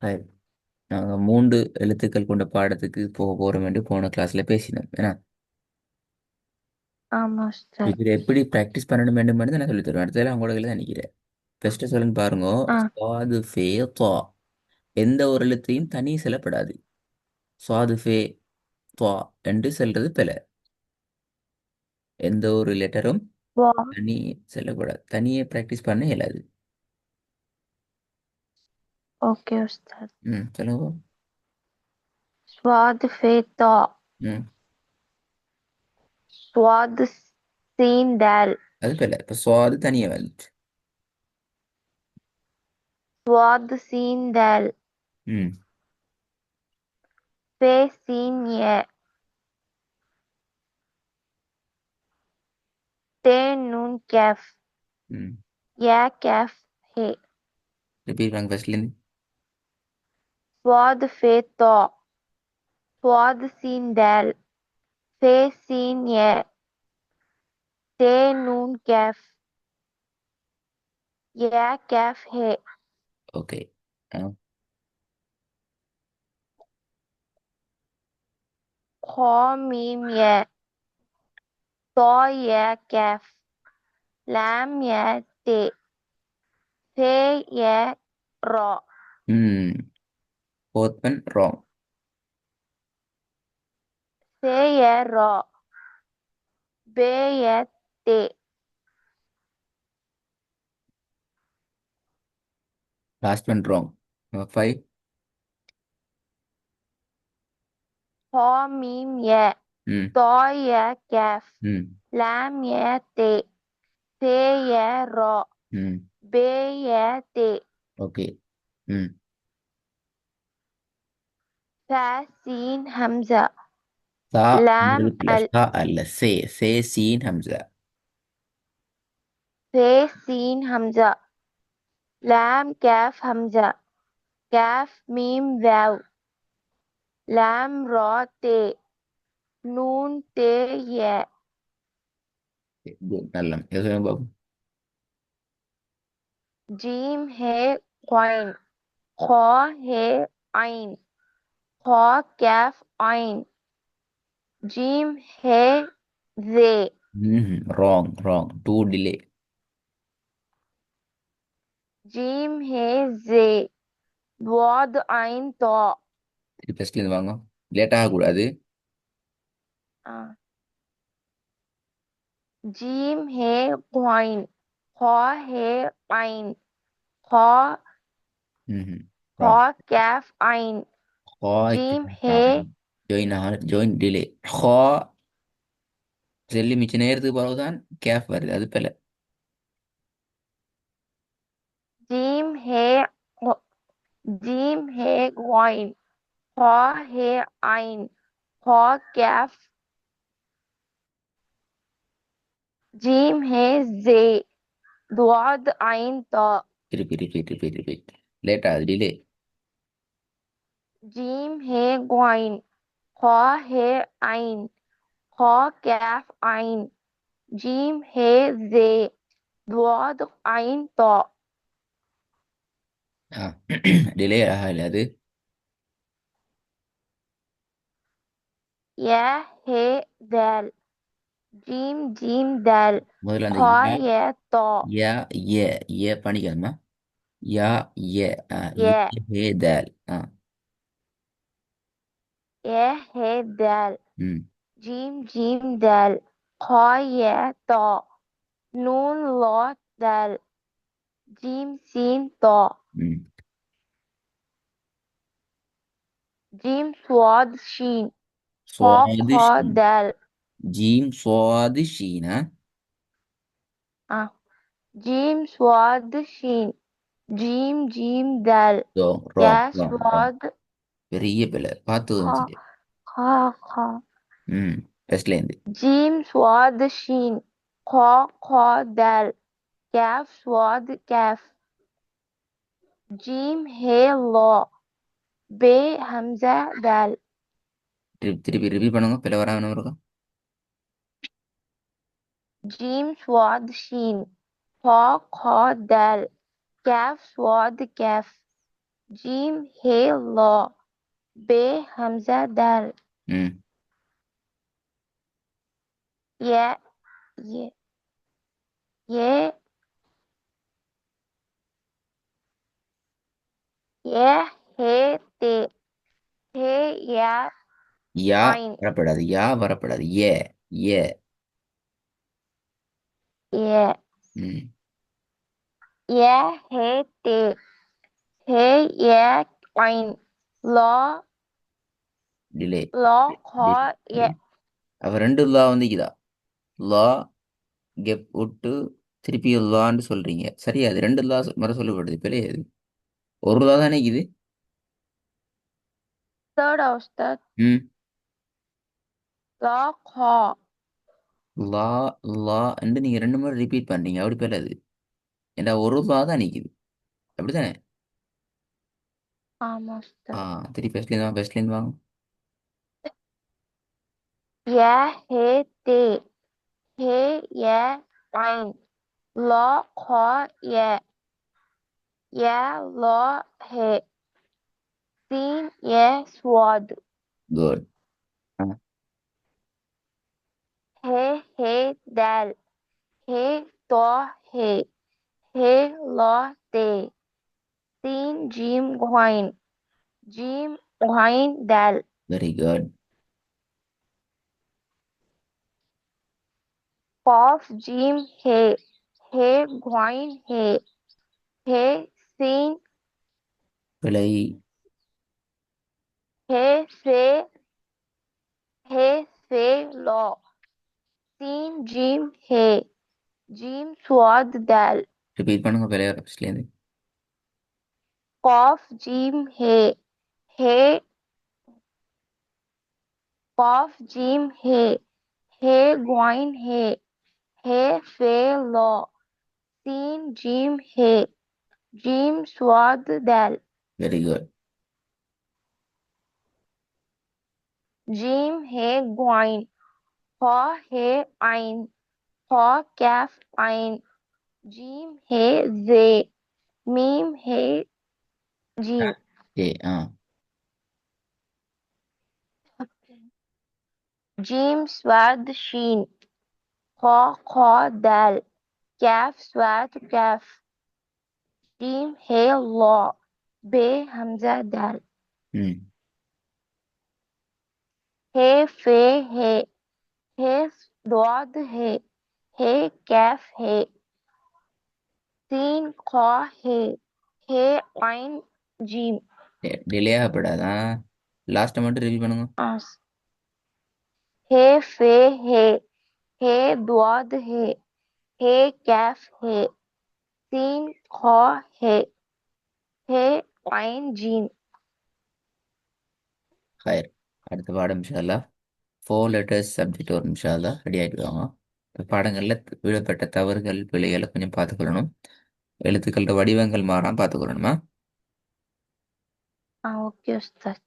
Hi. நாங்கள் 3 எழுத்துக்கள் கொண்ட பாடத்துக்கு போக போகிறோம் என்று போன கிளாஸில் பேசினோம் ஏன்னா ஆமா சார். இதில் எப்படி ப்ராக்டிஸ் பண்ணணும் வேண்டும் என்று நான் சொல்லித் தருவேன். அடுத்ததில் உங்களோட கையில் தான் நிற்கிறேன். ஃபர்ஸ்ட் சொல்லுன்னு பாருங்க. ஆ சுவாது ஃபே தா. எந்த ஒரு எழுத்தையும் தனி செல்லப்படாது. சுவாது ஃபே தா என்று சொல்றது பிழை. எந்த ஒரு லெட்டரும் வா தனி செல்லக்கூடாது. தனியே ப்ராக்டிஸ் பண்ண இயலாது. ஓகே உஸ்தாத். சொல்லுங்க. स्वाद फेता, ம் स्वाद सीन दाल, அது பிழை. இப்போ சுவாது தனியே வந்துட்டு. स्वाद सीन दाल, ம் फे सीन ये, ते नून कैफ, ம் या कैफ है। ரிப்பீட் வாங்க ஃபர்ஸ்ட்லேருந்து. स्वाद फेता, स्वाद सीन दाल, फे सीन ये, ते नून कैफ, या कैफ है। ஓகே. खौ मीम ये, तो ये कैफ, लाम ये ते, फे ये रॉ, ம் ஃபோர்த் ஒன் ராங். से ये रॉ, बे ये ते, லாஸ்ட் ஒன் ராங். நம்பர் 5. खौ मीम ये, ம் तो ये कैफ, ம் लाम ये ते, से ये रॉ, ம் बे ये ते, ஓகே. ம் फा सीन हमजा, சா लाम இருக்குல்ல, अल, சா அல்ல, சே சே சீன் ஹம்சா. फे सीन हमजा, लाम कैफ हमजा, कैफ मीम वाव, लाम रॉ ते, नून ते ये, குட், நல்ல இதை சொல்லுங்க பாபு. जीम है क्वाइन, खौ है आइन, खौ कैफ आइन, जीम है जे, ராங் ராங், டூ டிலே. जीम है जे, वाद आइन तो, இது ஃபர்ஸ்ட்லேருந்து வாங்க. லேட் ஆகக்கூடாது. जीम है क्वाइन, खौ है आइन, खौ ம் खौ ராங். कैफ आइन, ஹாய்க்கு जीम है ஜாயின் ஆக ஜாயின் டிலே. ஹா சொல்லி மிச்ச நேரத்துக்கு பிறகுதான் கேஃப் வருது, அது பிள்ளை. जीम है जीम है क्वाइन, खौ है आइन, खौ कैफ, जीम है जे, वाद आइन तो, repeat repeat repeat repeat. Late ஆகுது, டிலே. जीम है क्वाइन, खौ है आइन, खौ कैफ आइन, जीम है जे, वाद आइन तो, டிலே ஆகல அது. या है दाल, जीम जीम दाल, முதல்ல அந்த खौ யா ये तो, யா ஏ ஏ பண்ணிக்கணுமா? யா ஏ ये ஏ தேல். ये है दाल, ம் जीम जीम दाल, खौ ये तो, नून लो दाल, जीम सीन तो, ம் जीम स्वाद शीन, சுவாது खौ ஷீன். दाल, ஜீம் சுவாது ஷீனா. आ, जीम स्वाद शीन, जीम जीम दाल, ராங் या ராங் ராங் ராங். स्वाद பெரிய பிள்ளை பார்த்து खा வந்துச்சு. खा खा, ம் ஃபர்ஸ்ட்லேருந்து. जीम स्वाद शीन, खौ दाल, कैफ स्वाद कैफ, जीम है लो, बे हमजा दाल, திருப்பி ரிப்பீட் பண்ணுங்க, பிள்ளை வராமல் இருக்கும். जीम स्वाद शीन, खौ दाल, कैफ स्वाद कैफ, जीम हे लॉ, बे हमजा दाल, ம். ये ये ये ये हे ते, हे या யா आइन, வரப்படாது, யா வரப்படாது, ஏ. ஏ. ये ம். ये हे ते, हे ये आइन, law delay. Law Khan delay. ये டிலே. அப்ப ரெண்டு லா வந்துக்குதா? லா கெப் விட்டு திருப்பி லான்னு சொல்றீங்க. சரியா? அது ரெண்டு லா முறை சொல்லப்படுது. பிழையாது அது. ஒரு லா தானே இது. थर्ड अवस्था ம். लॉ खॉ லா லா என்று நீங்க ரெண்டு முறை ரிப்பீட் பண்றீங்க. அப்படி பிழையாது. ஏன்னா ஒரு லா தான் நிக்குது. அப்படித்தானே? ஆ, आमस्तर திருப்பி ஃபர்ஸ்ட்லேருந்து வாங்க, ஃபர்ஸ்ட்லேருந்து வாங்க. ये हे ते, हे ये आइन, लॉ खॉ ये लॉ हे, सीन ये स्वाद, குட். ஆ, हे दाल, हे तो हे, हे लॉ ते, सीन जीम घाइन दाल, வெரி குட். कॉफ जीम हे घाइन हे सीन பிழை. हे से हे से लॉ, सीन जीम स्वाद दाल, ரிப்பீட் பண்ணுங்க பிழைய ஃபர்ஸ்ட்லேருந்து. कॉफ जीम हे कॉफ जीम हे ग्वाइन हे फे लॉ, सीन जीम स्वाद दाल, வெரி குட். जीम हे ग्वाइन, हॉ हे आइन, हॉ कैफ आइन, जीम हे जे, मीम हे जीम, ஏ. ஆ. जीम स्वाद शीन, खॉ खॉ दाल, कैफ स्वाद कैफ, जीम हे लॉ, बे हमजा दाल, ம். हे फे हे द्वाद हे कैफ सीन खॉ हे आइन जीम, டிலே ஆகப்படாதா? லாஸ்ட்டை மட்டும் ரிவ்யூ பண்ணுங்க. आस हे फे हे द्वाद हे कैफ सीन खॉ हे आइन जीम. ஹயர். அடுத்த பாடம் இன்ஷா அல்லாஹ் 4 லெட்டர்ஸ் சப்ஜெக்ட் வரும் இன்ஷா அல்லாஹ். ரெடி ஆகிட்டு வாங்க. இந்த பாடங்களில் விடப்பட்ட தவறுகள் பிழைகளை கொஞ்சம் பார்த்துக்கொள்ளணும். எழுத்துக்களோட வடிவங்கள் மாறாம பார்த்துக்கொள்ளணுமா? ओके उस्ताद.